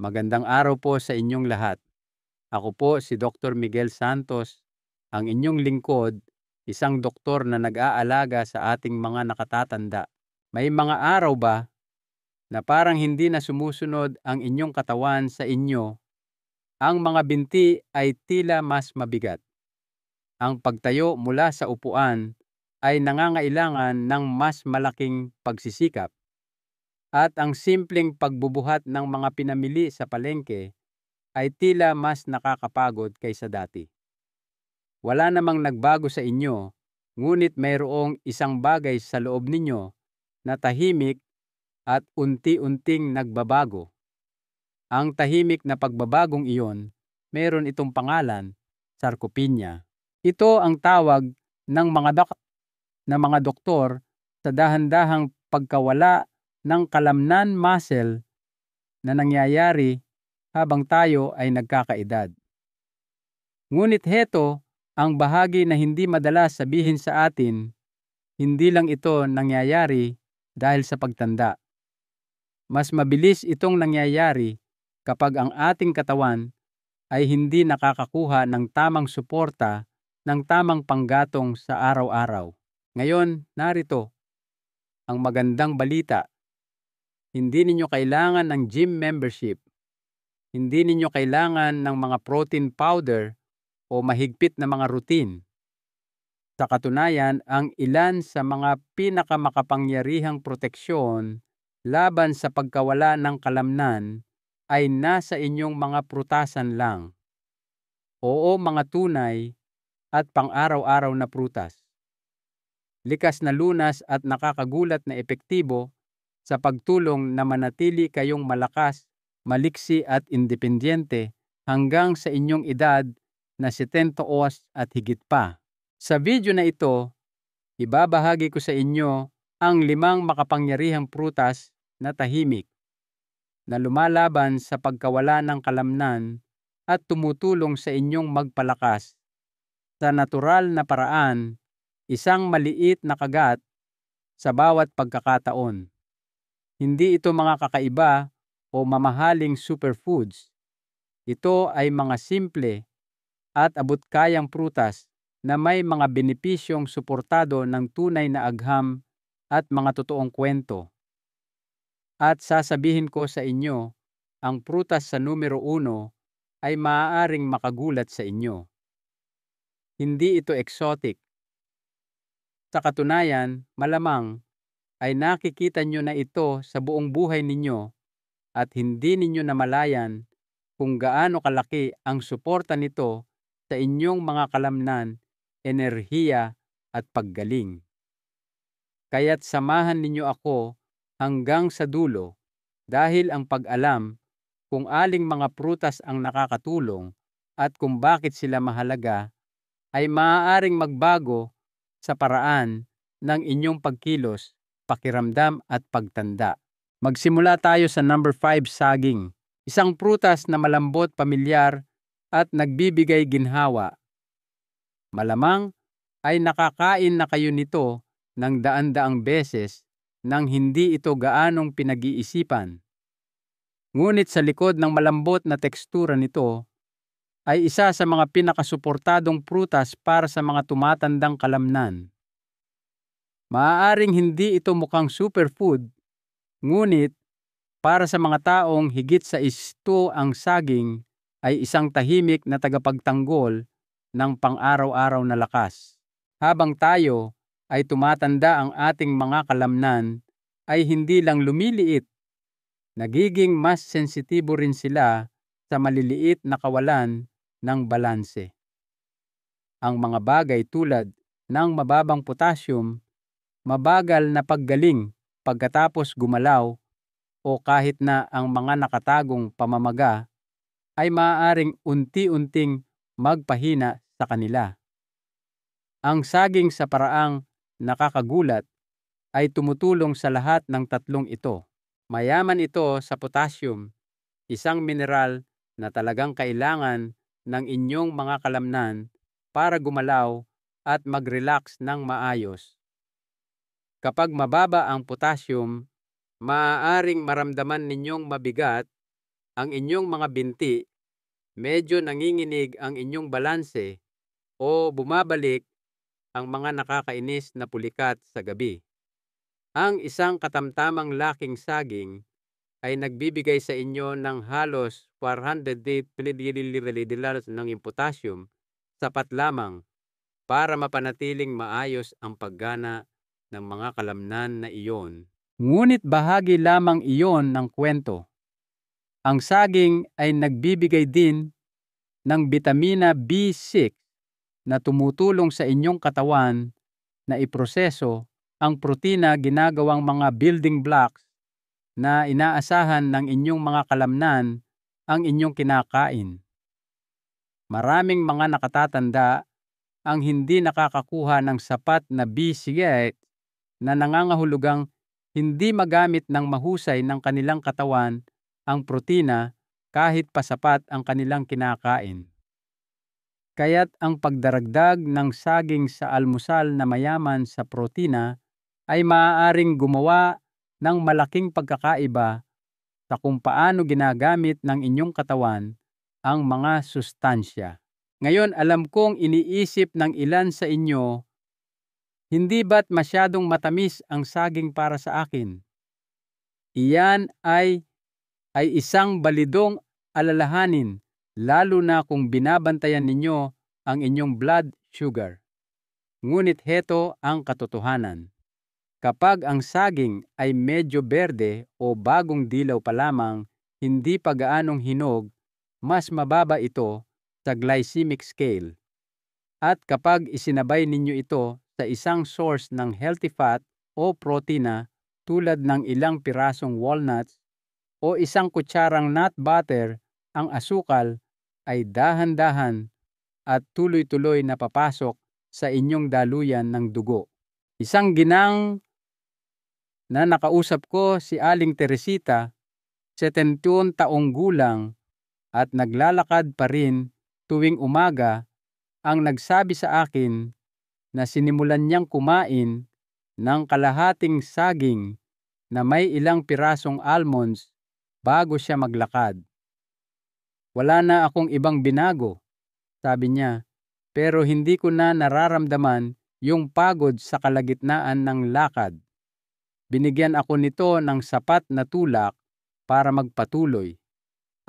Magandang araw po sa inyong lahat. Ako po si Dr. Miguel Santos, ang inyong lingkod, isang doktor na nag-aalaga sa ating mga nakatatanda. May mga araw ba na parang hindi na sumusunod ang inyong katawan sa inyo? Ang mga binti ay tila mas mabigat. Ang pagtayo mula sa upuan ay nangangailangan ng mas malaking pagsisikap. At ang simpleng pagbubuhat ng mga pinamili sa palengke ay tila mas nakakapagod kaysa dati. Wala namang nagbago sa inyo, ngunit mayroong isang bagay sa loob ninyo na tahimik at unti-unting nagbabago. Ang tahimik na pagbabagong iyon, meron itong pangalan, sarcopenia. Ito ang tawag ng mga doktor sa dahan-dahang pagkawala ng kalamnan muscle na nangyayari habang tayo ay nagkakaedad. Ngunit heto ang bahagi na hindi madalas sabihin sa atin, hindi lang ito nangyayari dahil sa pagtanda. Mas mabilis itong nangyayari kapag ang ating katawan ay hindi nakakakuha ng tamang suporta ng tamang panggatong sa araw-araw. Ngayon, narito ang magandang balita. Hindi ninyo kailangan ng gym membership. Hindi ninyo kailangan ng mga protein powder o mahigpit na mga routine. Sa katunayan, ang ilan sa mga pinakamakapangyarihang proteksyon laban sa pagkawala ng kalamnan ay nasa inyong mga prutasan lang. Oo, mga tunay at pang-araw-araw na prutas. Likas na lunas at nakakagulat na epektibo sa pagtulong na manatili kayong malakas, maliksi at independyente hanggang sa inyong edad na 70 at higit pa. Sa video na ito, ibabahagi ko sa inyo ang 5 makapangyarihang prutas na tahimik na lumalaban sa pagkawala ng kalamnan at tumutulong sa inyong magpalakas sa natural na paraan, isang maliit na kagat sa bawat pagkakataon. Hindi ito mga kakaiba o mamahaling superfoods. Ito ay mga simple at abot-kayang prutas na may mga benepisyong suportado ng tunay na agham at mga totoong kwento. At sasabihin ko sa inyo, ang prutas sa numero 1 ay maaaring makagulat sa inyo. Hindi ito exotic. Sa katunayan, malamang ay nakikita nyo na ito sa buong buhay ninyo at hindi ninyo namalayan kung gaano kalaki ang suporta nito sa inyong mga kalamnan, enerhiya at paggaling. Kaya't samahan ninyo ako hanggang sa dulo dahil ang pag-alam kung aling mga prutas ang nakakatulong at kung bakit sila mahalaga ay maaaring magbago sa paraan ng inyong pagkilos, pakiramdam at pagtanda. Magsimula tayo sa number 5, saging. Isang prutas na malambot, pamilyar at nagbibigay ginhawa. Malamang ay nakakain na kayo nito ng daan-daang beses nang hindi ito gaanong pinag-iisipan. Ngunit sa likod ng malambot na tekstura nito ay isa sa mga pinakasuportadong prutas para sa mga tumatandang kalamnan. Maaaring hindi ito mukhang superfood, ngunit para sa mga taong higit sa isto ang saging ay isang tahimik na tagapagtanggol ng pang-araw-araw na lakas. Habang tayo ay tumatanda, ang ating mga kalamnan ay hindi lang lumiliit, nagiging mas sensitibo rin sila sa maliliit na kawalan ng balanse. Ang mga bagay tulad ng mababang potassium, mabagal na paggaling pagkatapos gumalaw o kahit na ang mga nakatagong pamamaga ay maaaring unti-unting magpahina sa kanila. Ang saging sa paraang nakakagulat ay tumutulong sa lahat ng tatlong ito. Mayaman ito sa potassium, isang mineral na talagang kailangan ng inyong mga kalamnan para gumalaw at mag-relax ng maayos. Kapag mababa ang potassium, maaaring maramdaman ninyong mabigat, ang inyong mga binti, medyo nanginginig ang inyong balanse, o bumabalik ang mga nakakainis na pulikat sa gabi. Ang isang katamtamang laking saging ay nagbibigay sa inyo ng halos 400 ml ng potassium, sapat lamang para mapanatiling maayos ang paggana ng mga kalamnan na iyon. Ngunit bahagi lamang iyon ng kwento. Ang saging ay nagbibigay din ng bitamina B6 na tumutulong sa inyong katawan na iproseso ang protina ginagawang mga building blocks na inaasahan ng inyong mga kalamnan ang inyong kinakain. Maraming mga nakatatanda ang hindi nakakakuha ng sapat na B6 na nangangahulugang hindi magamit ng mahusay ng kanilang katawan ang protina kahit pa sapat ang kanilang kinakain. Kaya't ang pagdaragdag ng saging sa almusal na mayaman sa protina ay maaaring gumawa ng malaking pagkakaiba sa kung paano ginagamit ng inyong katawan ang mga sustansya. Ngayon, alam kong iniisip ng ilan sa inyo, hindi ba't masyadong matamis ang saging para sa akin? Iyan ay isang balidong alalahanin, lalo na kung binabantayan ninyo ang inyong blood sugar. Ngunit heto ang katotohanan. Kapag ang saging ay medyo berde o bagong dilaw pa lamang, hindi pa gaanong hinog, mas mababa ito sa glycemic scale. At kapag isinabay ninyo ito sa isang source ng healthy fat o protina tulad ng ilang pirasong walnuts o isang kutsarang nut butter, ang asukal ay dahan-dahan at tuloy-tuloy na papasok sa inyong daluyan ng dugo. Isang ginang na nakausap ko si Aling Teresita, 71 taong gulang at naglalakad pa rin tuwing umaga, ang nagsabi sa akin na sinimulan niyang kumain ng kalahating saging na may ilang pirasong almonds bago siya maglakad. Wala na akong ibang binago, sabi niya, pero hindi ko na nararamdaman yung pagod sa kalagitnaan ng lakad. Binigyan ako nito ng sapat na tulak para magpatuloy.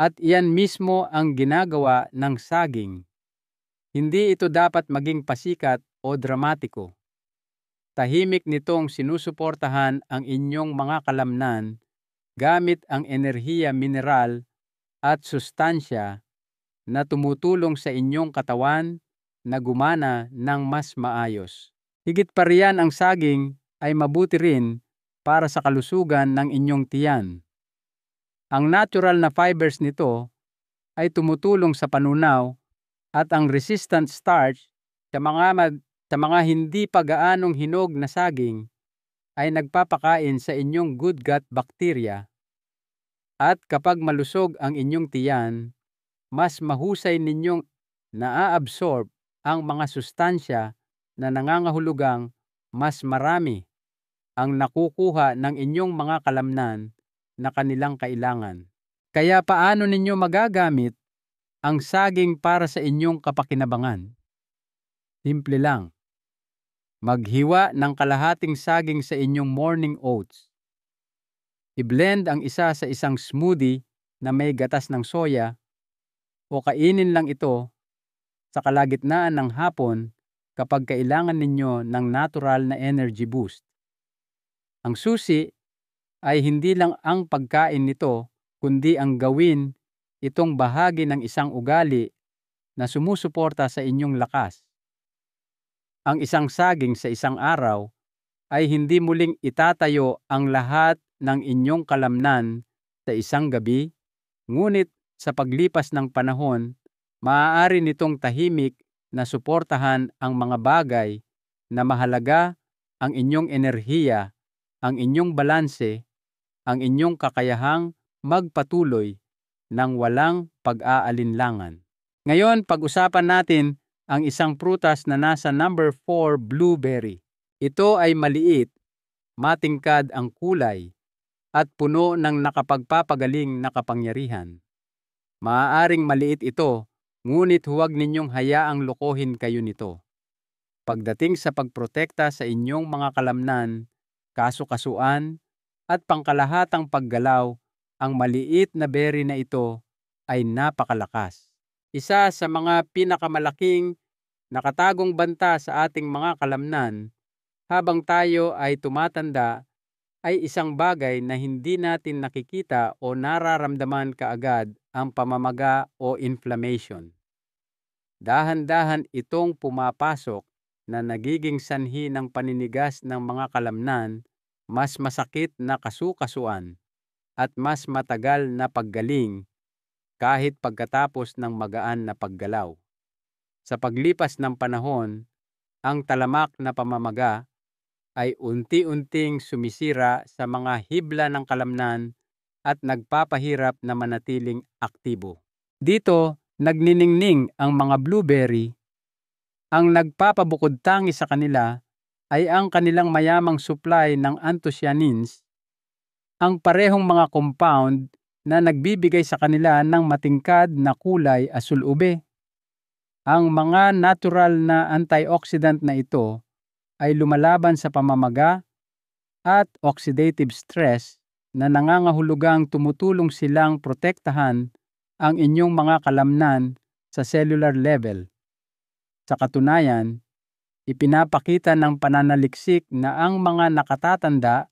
At iyan mismo ang ginagawa ng saging. Hindi ito dapat maging pasikat o dramatiko. Tahimik nitong sinusuportahan ang inyong mga kalamnan gamit ang enerhiya mineral at sustansya na tumutulong sa inyong katawan na gumana ng mas maayos. Higit pa riyan, ang saging ay mabuti rin para sa kalusugan ng inyong tiyan. Ang natural na fibers nito ay tumutulong sa panunaw at ang resistant starch sa mga hindi pa gaanong hinog na saging ay nagpapakain sa inyong good gut bacteria. At kapag malusog ang inyong tiyan, mas mahusay ninyong naa-absorb ang mga sustansya na nangangahulugang mas marami ang nakukuha ng inyong mga kalamnan na kanilang kailangan. Kaya paano ninyo magagamit ang saging para sa inyong kapakinabangan? Simple lang. Maghiwa ng kalahating saging sa inyong morning oats. I-blend ang isa sa isang smoothie na may gatas ng soya o kainin lang ito sa kalagitnaan ng hapon kapag kailangan ninyo ng natural na energy boost. Ang susi ay hindi lang ang pagkain nito, kundi ang gawin itong bahagi ng isang ugali na sumusuporta sa inyong lakas. Ang isang saging sa isang araw ay hindi muling itatayo ang lahat ng inyong kalamnan sa isang gabi, ngunit sa paglipas ng panahon, maaari nitong tahimik na suportahan ang mga bagay na mahalaga, ang inyong enerhiya, ang inyong balanse, ang inyong kakayahang magpatuloy ng walang pag-aalinlangan. Ngayon, pag-usapan natin ang isang prutas na nasa number 4, blueberry. Ito ay maliit, matingkad ang kulay, at puno ng nakapagpapagaling na kapangyarihan. Maaaring maliit ito, ngunit huwag ninyong hayaang lokohin kayo nito. Pagdating sa pagprotekta sa inyong mga kalamnan, kaso-kasuan, at pangkalahatang paggalaw, ang maliit na berry na ito ay napakalakas. Isa sa mga pinakamalaking nakatagong banta sa ating mga kalamnan habang tayo ay tumatanda ay isang bagay na hindi natin nakikita o nararamdaman kaagad, ang pamamaga o inflammation. Dahan-dahan itong pumapasok na nagiging sanhi ng paninigas ng mga kalamnan, mas masakit na kasu-kasuan, at mas matagal na paggaling kahit pagkatapos ng magaan na paggalaw. Sa paglipas ng panahon, ang talamak na pamamaga ay unti-unting sumisira sa mga hibla ng kalamnan at nagpapahirap na manatiling aktibo. Dito, nagniningning ang mga blueberry. Ang nagpapabukod-tangi sa kanila ay ang kanilang mayamang supply ng anthocyanins, ang parehong mga compound na nagbibigay sa kanila ng matingkad na kulay asul-ube. Ang mga natural na antioxidant na ito ay lumalaban sa pamamaga at oxidative stress na nangangahulugang tumutulong silang protektahan ang inyong mga kalamnan sa cellular level. Sa katunayan, ipinapakita ng pananaliksik na ang mga nakatatanda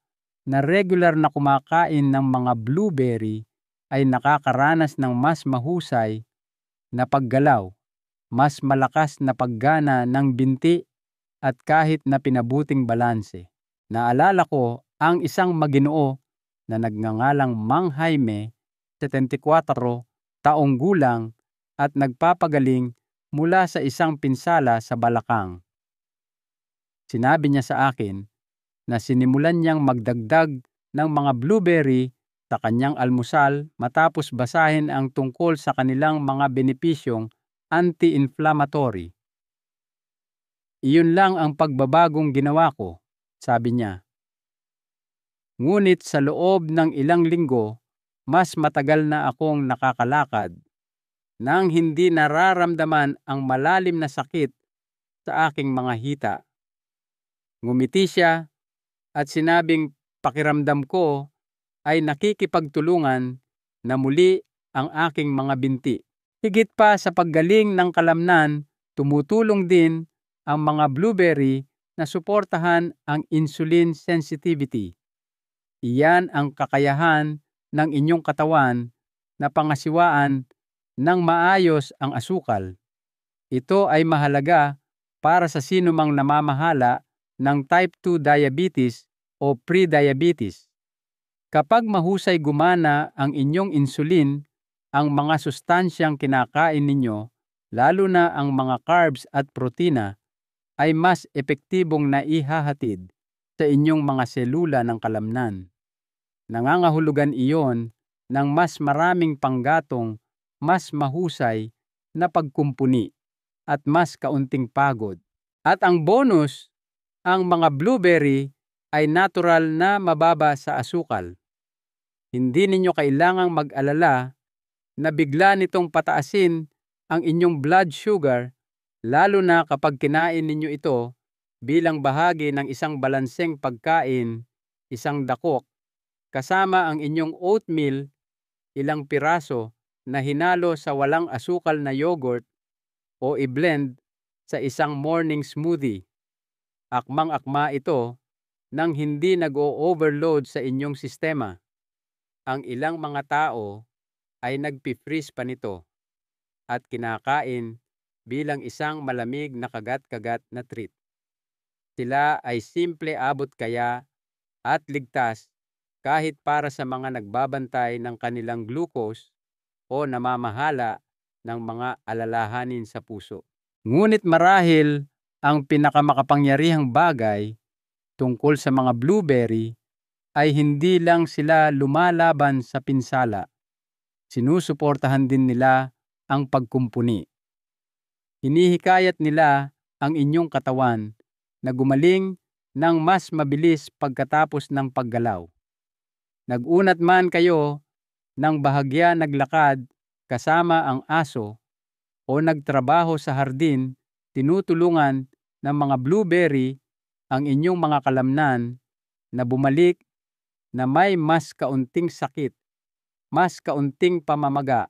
na regular na kumakain ng mga blueberry ay nakakaranas ng mas mahusay na paggalaw, mas malakas na paggana ng binti, at kahit na pinabuting balanse. Naalala ko ang isang maginoo na nagngangalang Mang Jaime, 74 taong gulang, at nagpapagaling mula sa isang pinsala sa balakang. Sinabi niya sa akin na sinimulan niyang magdagdag ng mga blueberry sa kanyang almusal matapos basahin ang tungkol sa kanilang mga benepisyong anti-inflammatory. Iyon lang ang pagbabagong ginawa ko, sabi niya. Ngunit sa loob ng ilang linggo, mas matagal na akong nakakalakad nang hindi nararamdaman ang malalim na sakit sa aking mga hita. Ngumiti siya at sinabing pakiramdam ko ay nakikipagtulungan na muli ang aking mga binti. Higit pa sa paggaling ng kalamnan, tumutulong din ang mga blueberry na suportahan ang insulin sensitivity. Iyan ang kakayahan ng inyong katawan na pangasiwaan ng maayos ang asukal. Ito ay mahalaga para sa sinumang namamahala ng type 2 diabetes o pre-diabetes. Kapag mahusay gumana ang inyong insulin, ang mga sustansyang kinakain ninyo, lalo na ang mga carbs at protina, ay mas epektibong naihahatid sa inyong mga selula ng kalamnan. Nangangahulugan iyon ng mas maraming panggatong, mas mahusay na pagkumpuni, at mas kaunting pagod. At ang bonus, ang mga blueberry ay natural na mababa sa asukal. Hindi ninyo kailangang mag-alala na bigla nitong pataasin ang inyong blood sugar, lalo na kapag kinain ninyo ito bilang bahagi ng isang balanseng pagkain, isang dakok, kasama ang inyong oatmeal, ilang piraso na hinalo sa walang asukal na yogurt, o i-blend sa isang morning smoothie. Akmang-akma ito nang hindi nag-o-overload sa inyong sistema. Ang ilang mga tao ay nagpi-freeze pa nito at kinakain bilang isang malamig na kagat-kagat na treat. Sila ay simple abot kaya at ligtas kahit para sa mga nagbabantay ng kanilang glucose o namamahala ng mga alalahanin sa puso. Ngunit marahil ang pinakamakapangyarihang bagay tungkol sa mga blueberry ay hindi lang sila lumalaban sa pinsala. Sinusuportahan din nila ang pagkumpuni. Hinihikayat nila ang inyong katawan na gumaling ng mas mabilis pagkatapos ng paggalaw. Nag-unat man kayo ng bahagya naglakad kasama ang aso o nagtrabaho sa hardin, tinutulungan ng mga blueberry ang inyong mga kalamnan na bumalik na may mas kaunting sakit, mas kaunting pamamaga,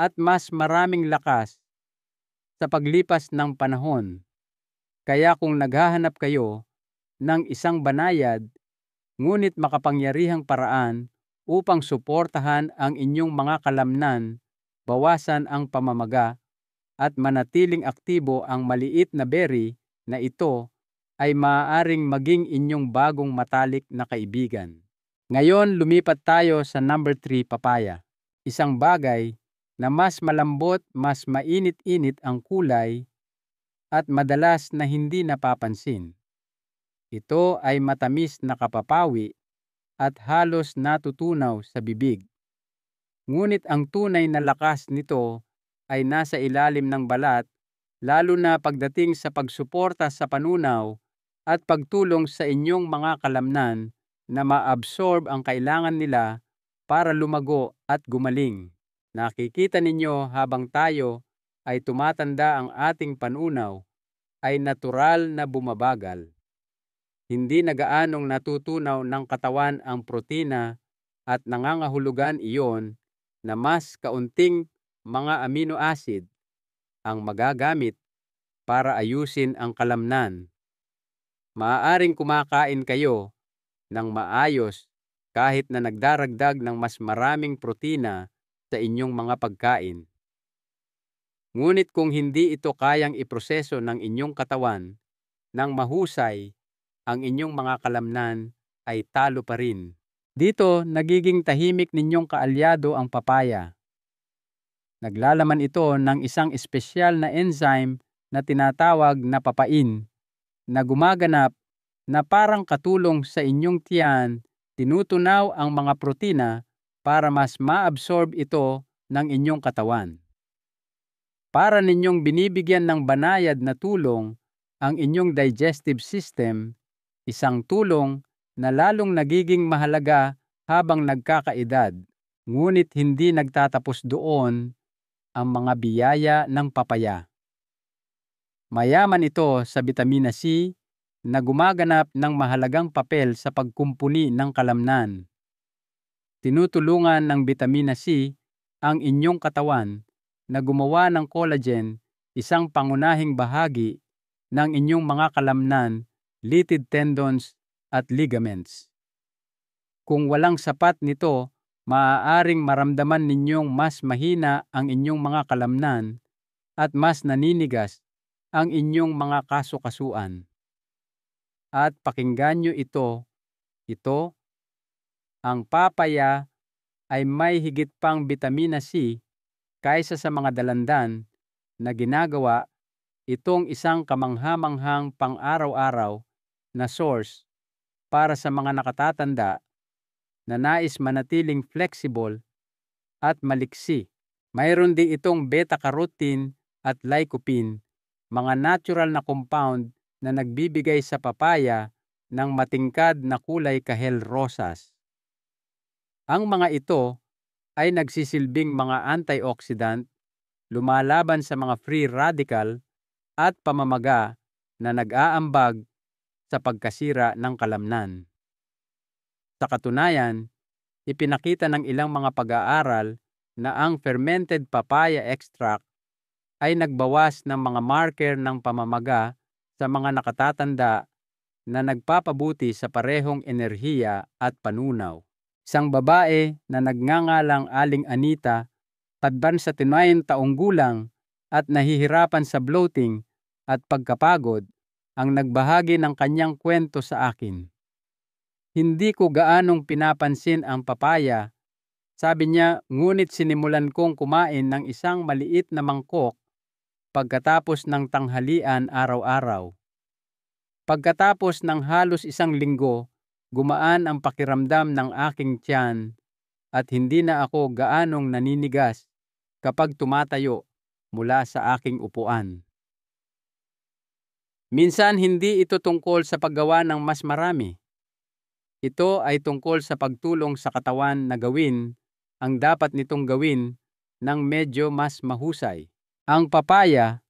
at mas maraming lakas sa paglipas ng panahon. Kaya kung naghahanap kayo ng isang banayad ngunit makapangyarihang paraan upang suportahan ang inyong mga kalamnan, bawasan ang pamamaga, at manatiling aktibo ang maliit na berry na ito ay maaaring maging inyong bagong matalik na kaibigan. Ngayon, lumipat tayo sa number 3, papaya. Isang bagay na mas malambot, mas mainit-init ang kulay at madalas na hindi napapansin. Ito ay matamis na kapapawi at halos natutunaw sa bibig. Ngunit ang tunay na lakas nito ay nasa ilalim ng balat, lalo na pagdating sa pagsuporta sa panunaw at pagtulong sa inyong mga kalamnan na ma-absorb ang kailangan nila para lumago at gumaling. Nakikita ninyo, habang tayo ay tumatanda, ang ating panunaw ay natural na bumabagal. Hindi na gaanong natutunaw ng katawan ang protina at nangangahulugan iyon na mas kaunting mga amino acid ang magagamit para ayusin ang kalamnan. Maaaring kumakain kayo ng maayos kahit na nagdaragdag ng mas maraming protina sa inyong mga pagkain. Ngunit kung hindi ito kayang iproseso ng inyong katawan ng mahusay, ang inyong mga kalamnan ay talo pa rin. Dito, nagiging tahimik ninyong kaalyado ang papaya. Naglalaman ito ng isang espesyal na enzyme na tinatawag na papain, na gumaganap na parang katulong sa inyong tiyan, tinutunaw ang mga protina para mas ma-absorb ito ng inyong katawan. Para ninyong binibigyan ng banayad na tulong ang inyong digestive system, isang tulong na lalong nagiging mahalaga habang nagkakaedad. Ngunit hindi nagtatapos doon ang mga biyaya ng papaya. Mayaman ito sa bitamina C na gumaganap ng mahalagang papel sa pagkumpuni ng kalamnan. Tinutulungan ng bitamina C ang inyong katawan na gumawa ng collagen, isang pangunahing bahagi ng inyong mga kalamnan, litid tendons at ligaments. Kung walang sapat nito, maaaring maramdaman ninyong mas mahina ang inyong mga kalamnan at mas naninigas ang inyong mga kasukasuan. At pakinggan nyo ito, ang papaya ay may higit pang bitamina C kaysa sa mga dalandan na ginagawa itong isang kamangha-manghang pang-araw-araw na source para sa mga nakatatanda na nais manatiling flexible at maliksi. Mayroon din itong beta-carotene at lycopene, mga natural na compound na nagbibigay sa papaya ng matingkad na kulay kahel rosas. Ang mga ito ay nagsisilbing mga antioxidant, lumalaban sa mga free radical at pamamaga na nag-aambag sa pagkasira ng kalamnan. Sa katunayan, ipinakita ng ilang mga pag-aaral na ang fermented papaya extract ay nagbawas ng mga marker ng pamamaga sa mga nakatatanda na nagpapabuti sa parehong enerhiya at panunaw. Isang babae na nagngangalang Aling Anita, tadban sa 9 taong gulang at nahihirapan sa bloating at pagkapagod, ang nagbahagi ng kanyang kwento sa akin. Hindi ko gaanong pinapansin ang papaya, sabi niya, ngunit sinimulan kong kumain ng isang maliit na mangkok pagkatapos ng tanghalian araw-araw. Pagkatapos ng halos 1 linggo, gumaan ang pakiramdam ng aking tiyan at hindi na ako gaanong naninigas kapag tumatayo mula sa aking upuan. Minsan hindi ito tungkol sa paggawa ng mas marami. Ito ay tungkol sa pagtulong sa katawan na gawin ang dapat nitong gawin ng medyo mas mahusay. Ang papaya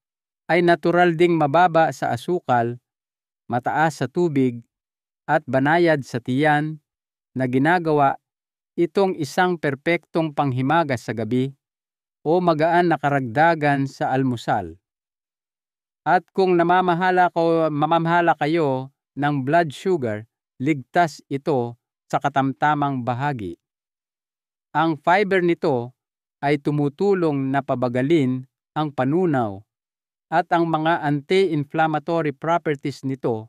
ay natural ding mababa sa asukal, mataas sa tubig, at banayad sa tiyan na ginagawa itong isang perpektong panghimagas sa gabi o magaan na karagdagan sa almusal. At kung mamamahala kayo ng blood sugar, ligtas ito sa katamtamang bahagi. Ang fiber nito ay tumutulong na pabagalin ang panunaw at ang mga anti-inflammatory properties nito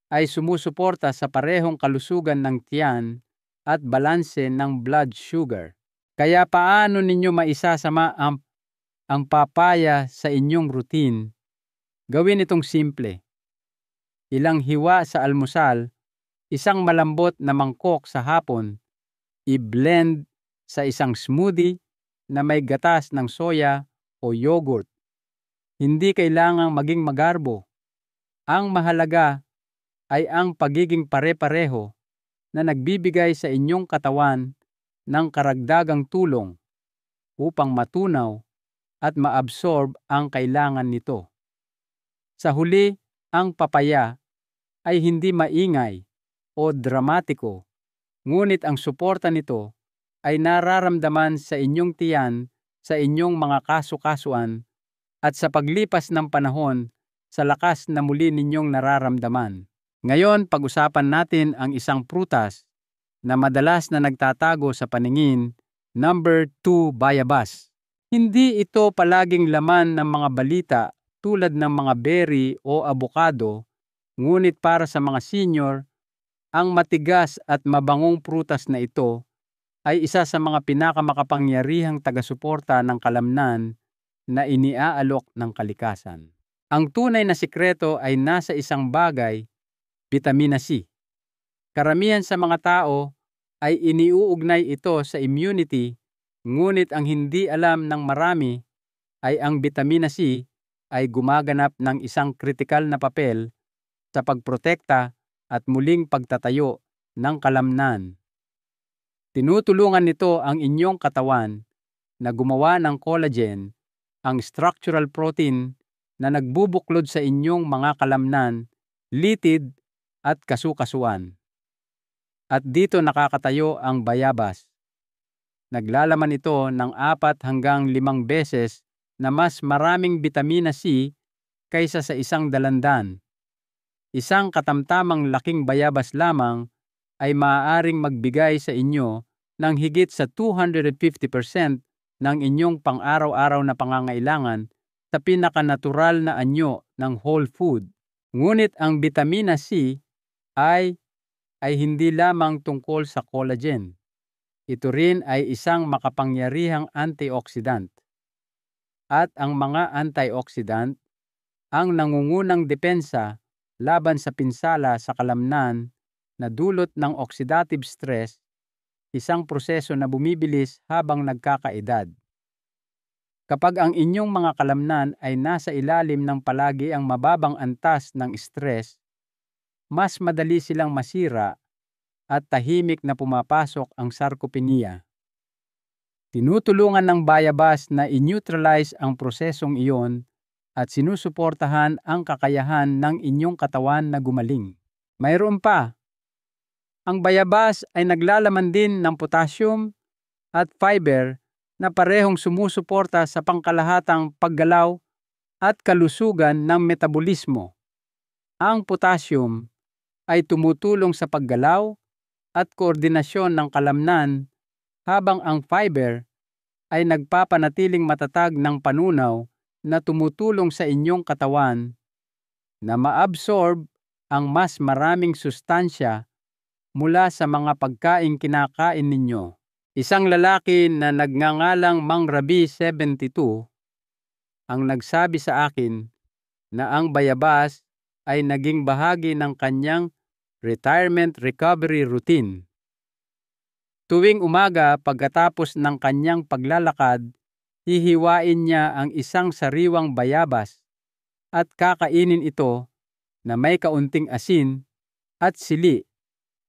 ay sumusuporta sa parehong kalusugan ng tiyan at balanse ng blood sugar. Kaya paano ninyo maisasama ang papaya sa inyong routine? Gawin itong simple. Ilang hiwa sa almusal, isang malambot na mangkok sa hapon, i-blend sa isang smoothie na may gatas ng soya o yogurt. Hindi kailangang maging magarbo. Ang mahalaga ay ang pagiging pare-pareho na nagbibigay sa inyong katawan ng karagdagang tulong upang matunaw at maabsorb ang kailangan nito. Sa huli, ang papaya ay hindi maingay o dramatiko, ngunit ang suporta nito ay nararamdaman sa inyong tiyan, sa inyong mga kasu-kasuan, at sa paglipas ng panahon sa lakas na muli ninyong nararamdaman. Ngayon, pag-usapan natin ang isang prutas na madalas na nagtatago sa paningin, number 2, bayabas. Hindi ito palaging laman ng mga balita tulad ng mga berry o abokado, ngunit para sa mga senior, ang matigas at mabangong prutas na ito ay isa sa mga pinakamakapangyarihang tagasuporta ng kalamnan na iniaalok ng kalikasan. Ang tunay na sikreto ay nasa isang bagay, Vitamina C. Karamihan sa mga tao ay iniuugnay ito sa immunity, ngunit ang hindi alam ng marami ay ang Vitamina C ay gumaganap ng isang kritikal na papel sa pagprotekta at muling pagtatayo ng kalamnan. Tinutulungan nito ang inyong katawan na gumawa ng collagen, ang structural protein na nagbubuklod sa inyong mga kalamnan, litid at kasukasuan. At dito nakakatayo ang bayabas. Naglalaman ito ng 4 hanggang 5 beses na mas maraming Vitamina C kaysa sa isang dalandan. Isang katamtamang laking bayabas lamang ay maaaring magbigay sa inyo ng higit sa 250% ng inyong pang-araw-araw na pangangailangan sa pinakanatural na anyo ng whole food. Ngunit ang Vitamina C ay hindi lamang tungkol sa collagen. Ito rin ay isang makapangyarihang antioxidant. At ang mga antioxidant ang nangungunang depensa laban sa pinsala sa kalamnan na dulot ng oxidative stress, isang proseso na bumibilis habang nagkakaedad. Kapag ang inyong mga kalamnan ay nasa ilalim ng palagi ang mababang antas ng stress, mas madali silang masira at tahimik na pumapasok ang sarcopenia. Tinutulungan ng bayabas na i-neutralize ang prosesong iyon at sinusuportahan ang kakayahan ng inyong katawan na gumaling. Mayroon pa, ang bayabas ay naglalaman din ng potassium at fiber na parehong sumusuporta sa pangkalahatang paggalaw at kalusugan ng metabolismo. Ang potassium ay tumutulong sa paggalaw at koordinasyon ng kalamnan, habang ang fiber ay nagpapanatiling matatag ng panunaw na tumutulong sa inyong katawan na maabsorb ang mas maraming sustansya mula sa mga pagkaing kinakain ninyo. Isang lalaki na nagngangalang Mang Rabi 72 ang nagsabi sa akin na ang bayabas ay naging bahagi ng kanyang retirement recovery routine. Tuwing umaga pagkatapos ng kanyang paglalakad, hihiwain niya ang isang sariwang bayabas at kakainin ito na may kaunting asin at sili,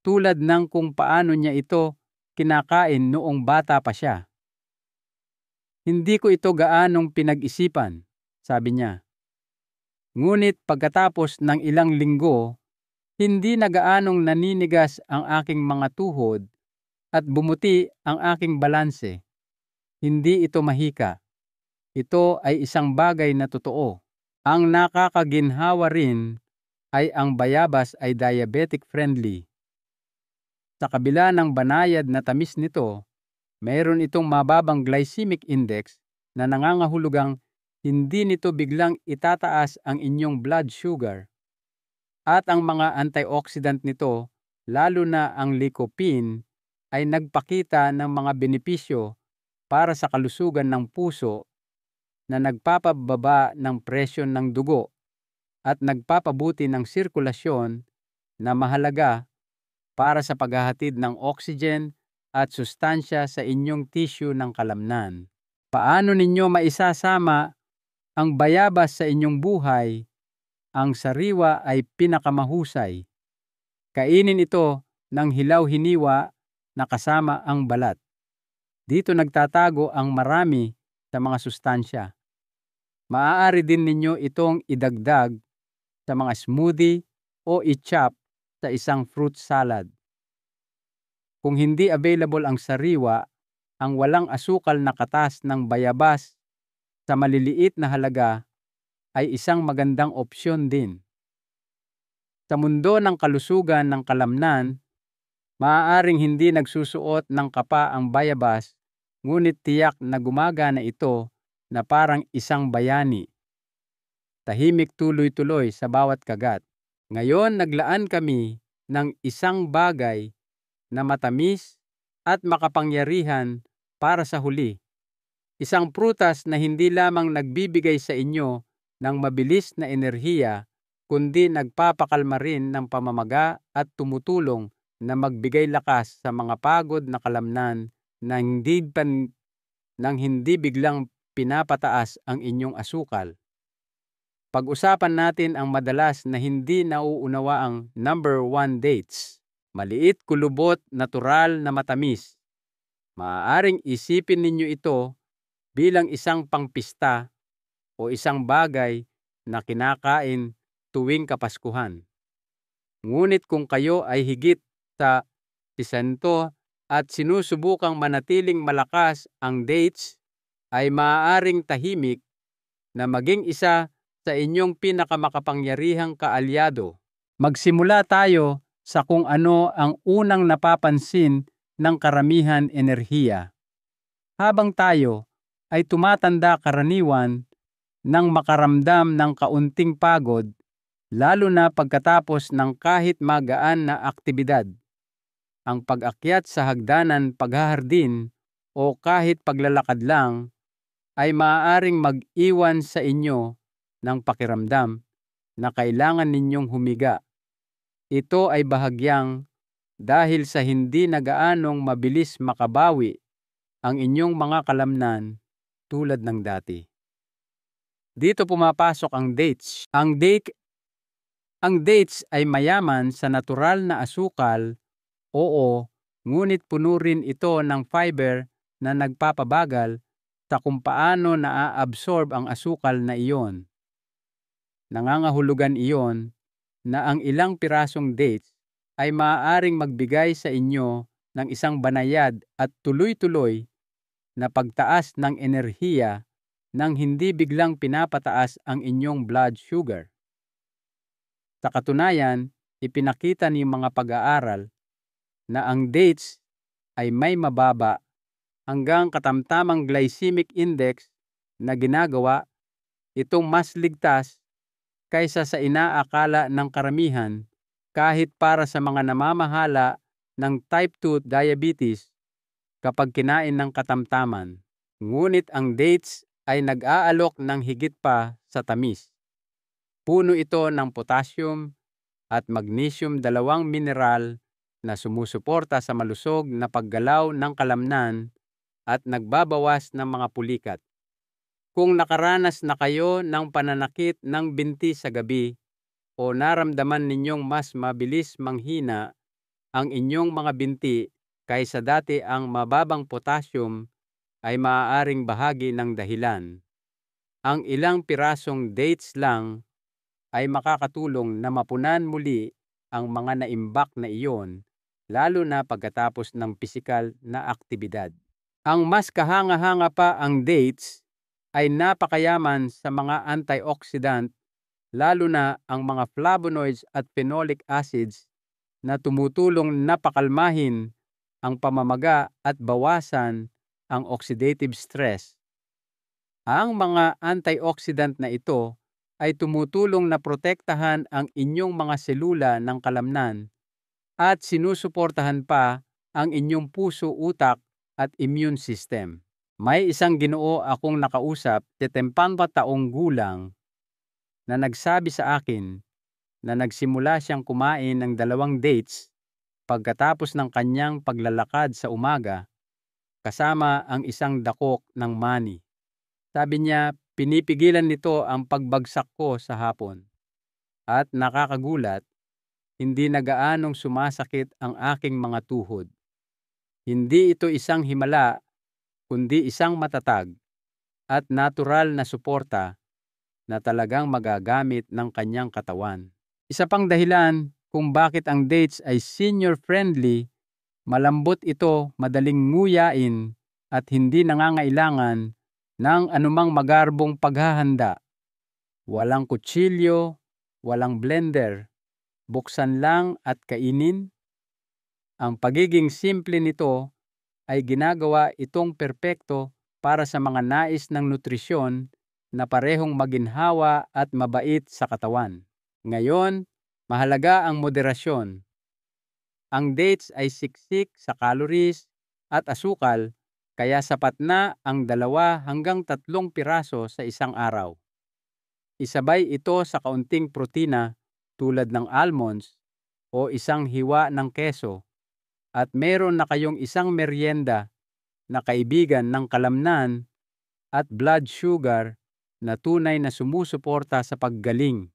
tulad ng kung paano niya ito kinakain noong bata pa siya. Hindi ko ito gaanong pinag-isipan, sabi niya. Ngunit pagkatapos ng ilang linggo, hindi na gaanong naninigas ang aking mga tuhod at bumuti ang aking balanse. Hindi ito mahika. Ito ay isang bagay na totoo. Ang nakakaginhawa rin ay ang bayabas ay diabetic friendly. Sa kabila ng banayad na tamis nito, mayroon itong mababang glycemic index na nangangahulugang hindi nito biglang itataas ang inyong blood sugar. At ang mga antioxidant nito, lalo na ang lycopene, ay nagpakita ng mga benepisyo para sa kalusugan ng puso na nagpapababa ng presyon ng dugo at nagpapabuti ng sirkulasyon na mahalaga para sa paghahatid ng oxygen at sustansya sa inyong tissue ng kalamnan. Paano ninyo maisasama ang bayabas sa inyong buhay? Ang sariwa ay pinakamahusay. Kainin ito ng hilaw-hiniwa na kasama ang balat. Dito nagtatago ang marami sa mga sustansya. Maaari din ninyo itong idagdag sa mga smoothie o i-chop sa isang fruit salad. Kung hindi available ang sariwa, ang walang asukal na katas ng bayabas sa maliliit na halaga ay isang magandang opsyon din. Sa mundo ng kalusugan ng kalamnan, maaaring hindi nagsusuot ng kapa ang bayabas, ngunit tiyak na gumagana ito na parang isang bayani. Tahimik tuloy-tuloy sa bawat kagat. Ngayon naglaan kami ng isang bagay na matamis at makapangyarihan para sa huli. Isang prutas na hindi lamang nagbibigay sa inyo ng mabilis na enerhiya, kundi nagpapakalma rin ng pamamaga at tumutulong na magbigay lakas sa mga pagod na kalamnan nang hindi biglang pinapataas ang inyong asukal. Pag-usapan natin ang madalas na hindi nauunawaang number 1 dates. Maliit, kulubot, natural na matamis. Maaaring isipin ninyo ito bilang isang pangpista o isang bagay na kinakain tuwing Kapaskuhan. Ngunit kung kayo ay higit sa 100 at sinusubukang manatiling malakas ang dates, ay maaaring tahimik na maging isa sa inyong pinakamakapangyarihang kaalyado. Magsimula tayo sa kung ano ang unang napapansin ng karamihan enerhiya. Habang tayo ay tumatanda, karaniwan nang makaramdam ng kaunting pagod, lalo na pagkatapos ng kahit magaan na aktibidad. Ang pag-akyat sa hagdanan, paghahardin, o kahit paglalakad lang ay maaaring mag-iwan sa inyo ng pakiramdam na kailangan ninyong humiga. Ito ay bahagyang dahil sa hindi na gaanong mabilis makabawi ang inyong mga kalamnan tulad ng dati. Dito pumapasok ang dates. Ang dates ay mayaman sa natural na asukal, oo, ngunit puno rin ito ng fiber na nagpapabagal sa kung paano naa-absorb ang asukal na iyon. Nangangahulugan iyon na ang ilang pirasong dates ay maaaring magbigay sa inyo ng isang banayad at tuloy-tuloy na pagtaas ng enerhiya nang hindi biglang pinapataas ang inyong blood sugar. Sa katunayan, ipinakita ng mga pag-aaral na ang dates ay may mababa hanggang katamtamang glycemic index na ginagawa itong mas ligtas kaysa sa inaakala ng karamihan, kahit para sa mga namamahala ng type 2 diabetes kapag kinain ng katamtaman. Ngunit ang dates ay nag-aalok ng higit pa sa tamis. Puno ito ng potassium at magnesium, dalawang mineral na sumusuporta sa malusog na paggalaw ng kalamnan at nagbabawas ng mga pulikat. Kung nakaranas na kayo ng pananakit ng binti sa gabi o naramdaman ninyong mas mabilis manghina ang inyong mga binti kaysa dati ang mababang potassium ay maaaring bahagi ng dahilan. Ang ilang pirasong dates lang ay makakatulong na mapunan muli ang mga naimbak na iyon, lalo na pagkatapos ng pisikal na aktibidad. Ang mas kahanga-hanga pa, ang dates ay napakayaman sa mga antioxidant, lalo na ang mga flavonoids at phenolic acids na tumutulong na pakalmahin ang pamamaga at bawasan ang oxidative stress. Ang mga antioxidant na ito ay tumutulong na protektahan ang inyong mga selula ng kalamnan at sinusuportahan pa ang inyong puso, utak at immune system. May isang Ginoo akong nakausap, 70 taong gulang, na nagsabi sa akin na nagsimula siyang kumain ng 2 dates pagkatapos ng kanyang paglalakad sa umaga kasama ang isang dakok ng mani. Sabi niya, pinipigilan nito ang pagbagsak ko sa hapon. At nakakagulat, hindi na gaanong sumasakit ang aking mga tuhod. Hindi ito isang himala, kundi isang matatag at natural na suporta na talagang magagamit ng kanyang katawan. Isa pang dahilan kung bakit ang dates ay senior-friendly, malambot ito, madaling nguyain at hindi nangangailangan ng anumang magarbong paghahanda. Walang kutsilyo, walang blender, buksan lang at kainin. Ang pagiging simple nito ay ginagawa itong perpekto para sa mga nais ng nutrisyon na parehong maginhawa at mabait sa katawan. Ngayon, mahalaga ang moderasyon. Ang dates ay siksik sa calories at asukal, kaya sapat na ang 2 hanggang 3 piraso sa isang araw. Isabay ito sa kaunting protina tulad ng almonds o isang hiwa ng keso, at meron na kayong isang merienda na kaibigan ng kalamnan at blood sugar na tunay na sumusuporta sa paggaling.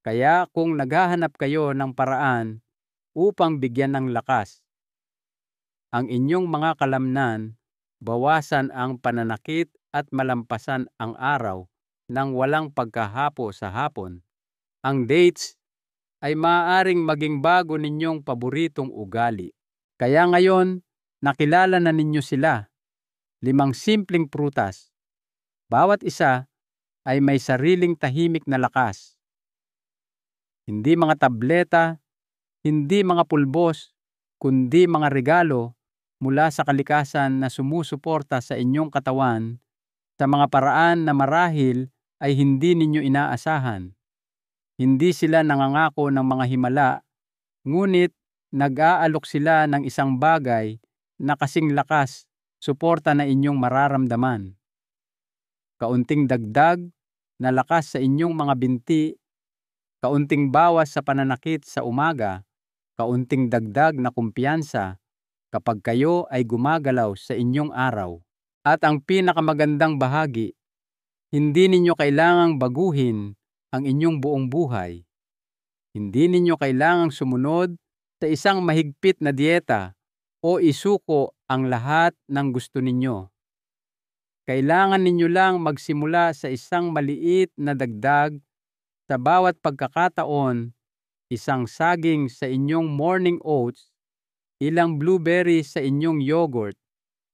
Kaya kung naghahanap kayo ng paraan upang bigyan ng lakas ang inyong mga kalamnan, bawasan ang pananakit at malampasan ang araw nang walang pagkahapo sa hapon, ang dates ay maaaring maging bago ninyong paboritong ugali. Kaya ngayon, nakilala na ninyo sila. 5 simpleng prutas. Bawat isa ay may sariling tahimik na lakas. Hindi mga tableta, hindi mga pulbos, kundi mga regalo mula sa kalikasan na sumusuporta sa inyong katawan sa mga paraan na marahil ay hindi ninyo inaasahan. Hindi sila nangangako ng mga himala, ngunit nag-aalok sila ng isang bagay na kasing lakas, suporta na inyong mararamdaman. Kaunting dagdag na lakas sa inyong mga binti, kaunting bawas sa pananakit sa umaga, kaunting dagdag na kumpiyansa kapag kayo ay gumagalaw sa inyong araw. At ang pinakamagandang bahagi, hindi ninyo kailangang baguhin ang inyong buong buhay. Hindi ninyo kailangang sumunod sa isang mahigpit na dieta o isuko ang lahat ng gusto ninyo. Kailangan ninyo lang magsimula sa isang maliit na dagdag sa bawat pagkakataon, isang saging sa inyong morning oats, ilang blueberries sa inyong yogurt,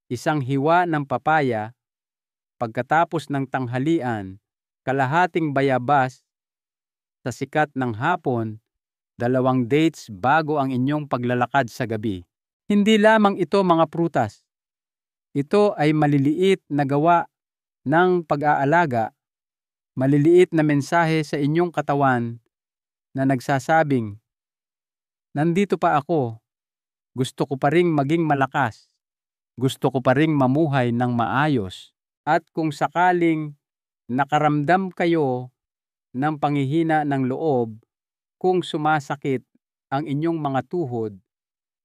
isang hiwa ng papaya, pagkatapos ng tanghalian, kalahating bayabas sa sikat ng hapon, 2 dates bago ang inyong paglalakad sa gabi. Hindi lamang ito mga prutas. Ito ay maliliit na gawa ng pag-aalaga, maliliit na mensahe sa inyong katawan na nagsasabing, nandito pa ako, gusto ko pa ring maging malakas, gusto ko pa ring mamuhay ng maayos. At kung sakaling nakaramdam kayo ng panghihina ng loob, kung sumasakit ang inyong mga tuhod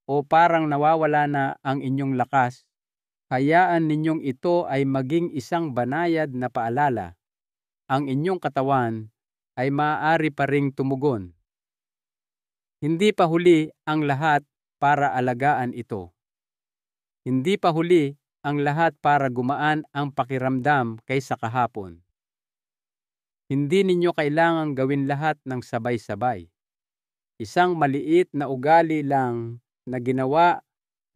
o parang nawawala na ang inyong lakas, hayaan ninyong ito ay maging isang banayad na paalala. Ang inyong katawan ay maaari pa ring tumugon. Hindi pa huli ang lahat para alagaan ito. Hindi pa huli ang lahat para gumaan ang pakiramdam kaysa kahapon. Hindi ninyo kailangang gawin lahat ng sabay-sabay. Isang maliit na ugali lang na ginawa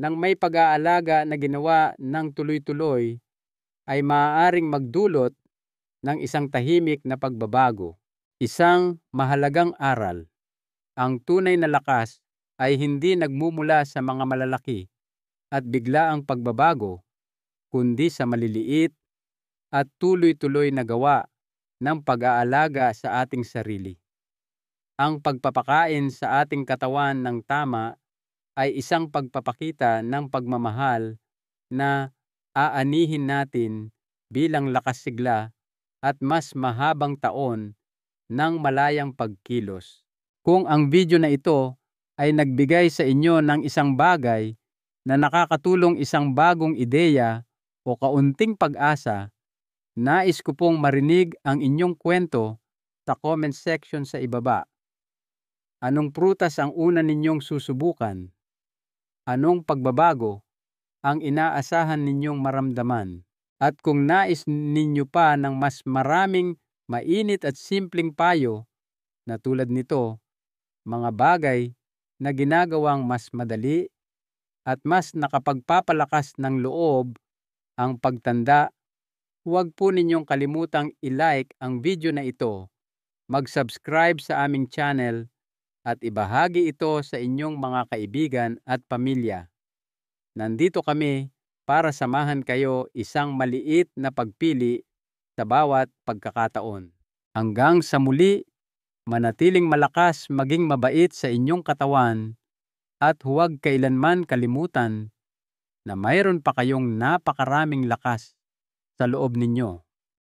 ng may pag-aalaga na ginawa ng tuloy-tuloy ay maaaring magdulot ng isang tahimik na pagbabago. Isang mahalagang aral. Ang tunay na lakas ay hindi nagmumula sa mga malalaki at biglaang pagbabago, kundi sa maliliit at tuloy-tuloy na gawa ng pag-aalaga sa ating sarili. Ang pagpapakain sa ating katawan ng tama ay isang pagpapakita ng pagmamahal na aanihin natin bilang lakas sigla at mas mahabang taon ng malayang pagkilos. Kung ang video na ito ay nagbigay sa inyo ng isang bagay na nakakatulong, isang bagong ideya o kaunting pag-asa, nais ko pong marinig ang inyong kwento sa comment section sa ibaba. Anong prutas ang una ninyong susubukan? Anong pagbabago ang inaasahan ninyong maramdaman? At kung nais ninyo pa ng mas maraming mainit at simpleng payo na tulad nito, mga bagay na ginagawang mas madali at mas nakapagpapalakas ng loob ang pagtanda, huwag po ninyong kalimutang i-like ang video na ito, mag-subscribe sa aming channel at ibahagi ito sa inyong mga kaibigan at pamilya. Nandito kami para samahan kayo isang maliit na pagpili sa bawat pagkakataon. Hanggang sa muli, manatiling malakas, maging mabait sa inyong katawan at huwag kailanman kalimutan na mayroon pa kayong napakaraming lakas sa loob ninyo.